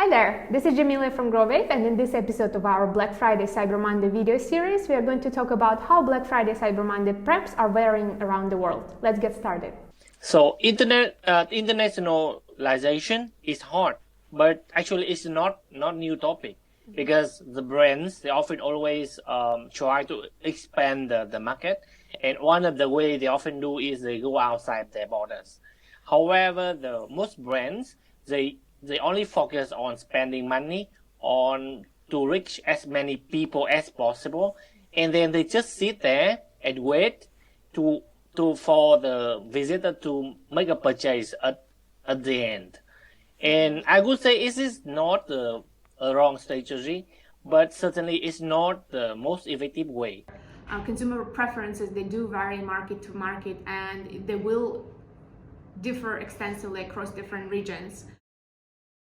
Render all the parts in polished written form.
Hi there, this is Jamilya from Growave, and in this episode of our Black Friday Cyber Monday video series, we are going to talk about how Black Friday Cyber Monday preps are varying around the world. Let's get started. So internationalization is hard, but actually it's not new topic, because the brands, they often always try to expand the market, and one of the way they often do is they go outside their borders. However, most brands, they only focus on spending money on to reach as many people as possible, and then they just sit there and wait for the visitor to make a purchase at the end. And I would say this is not a wrong strategy, but certainly it's not the most effective way. Consumer preferences, they do vary market to market, and they will differ extensively across different regions.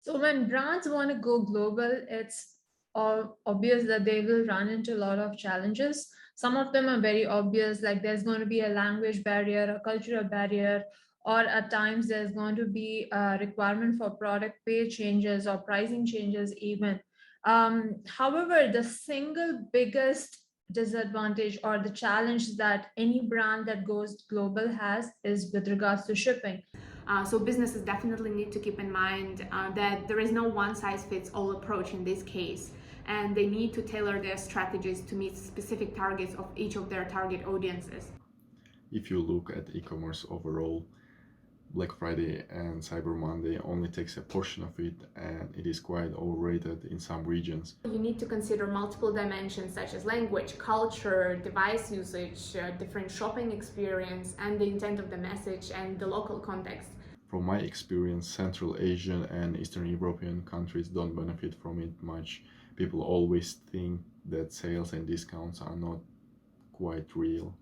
So when brands want to go global, it's obvious that they will run into a lot of challenges. Some of them are very obvious, like there's going to be a language barrier, a cultural barrier, or at times there's going to be a requirement for product pay changes or pricing changes even. However, the single biggest disadvantage or the challenge that any brand that goes global has is with regards to shipping. So businesses definitely need to keep in mind that there is no one-size-fits-all approach in this case, and they need to tailor their strategies to meet specific targets of each of their target audiences. If you look at e-commerce overall, Black Friday and Cyber Monday only takes a portion of it, and it is quite overrated in some regions. You need to consider multiple dimensions such as language, culture, device usage, different shopping experience, and the intent of the message and the local context. From my experience, Central Asian and Eastern European countries don't benefit from it much. People always think that sales and discounts are not quite real.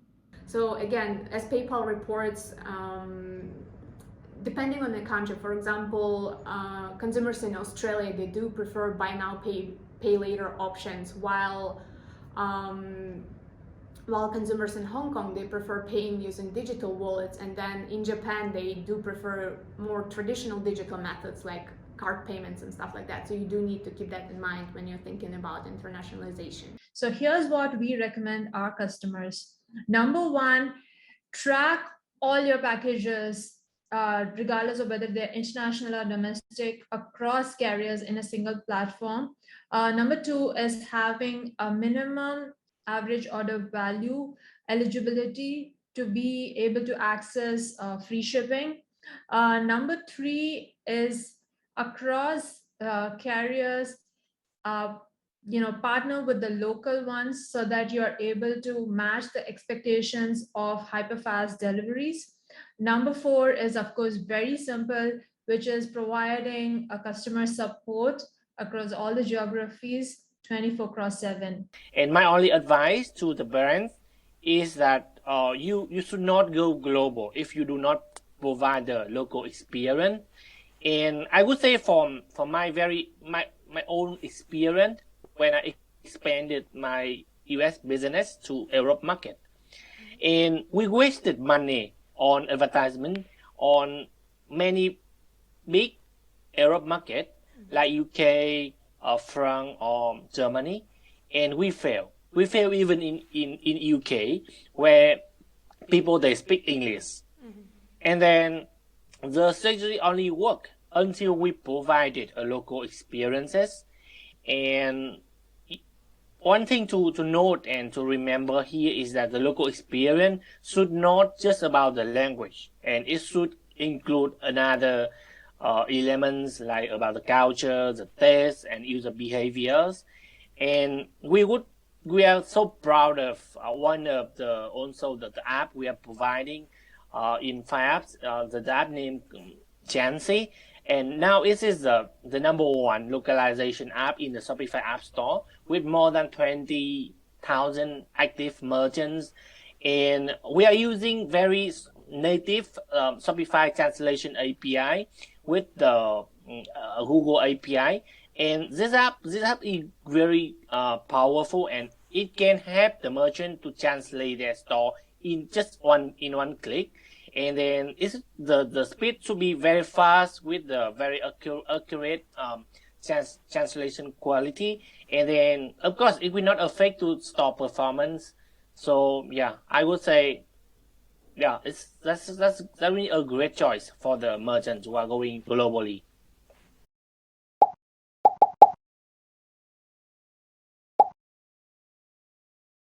So again, as PayPal reports, depending on the country, for example, consumers in Australia, they do prefer buy now, pay later options, while consumers in Hong Kong, they prefer paying using digital wallets, and then in Japan, they do prefer more traditional digital methods like card payments and stuff like that. So you do need to keep that in mind when you're thinking about internationalization. So here's what we recommend our customers. Number one, track all your packages, regardless of whether they're international or domestic, across carriers in a single platform. Number two is having a minimum average order value eligibility to be able to access free shipping. Number three is across carriers, partner with the local ones so that you're able to match the expectations of hyperfast deliveries. Number four is, of course, very simple, which is providing a customer support across all the geographies 24/7. And my only advice to the brands is that you should not go global if you do not provide the local experience. And I would say from my own experience, when I expanded my US business to Europe market, and we wasted money on advertisement on many big Europe market like UK, France, or Germany, and we fail. We fail even in UK, where people, they speak English. And then the strategy only work until we provided a local experiences. And one thing to note and to remember here is that the local experience should not just about the language, and it should include another elements like about the culture, the taste, and user behaviors. And we are so proud of one of the app we are providing in Fiapps, the app named Transcy. And now this is the number one localization app in the Shopify App Store with more than 20,000 active merchants. And we are using very native Shopify translation API with the Google API. And this app is very powerful, and it can help the merchant to translate their store in just one click. And then the speed should be very fast with the very accurate translation quality, and then of course it will not affect to store performance. So yeah, I would say yeah, that's really a great choice for the merchants who are going globally.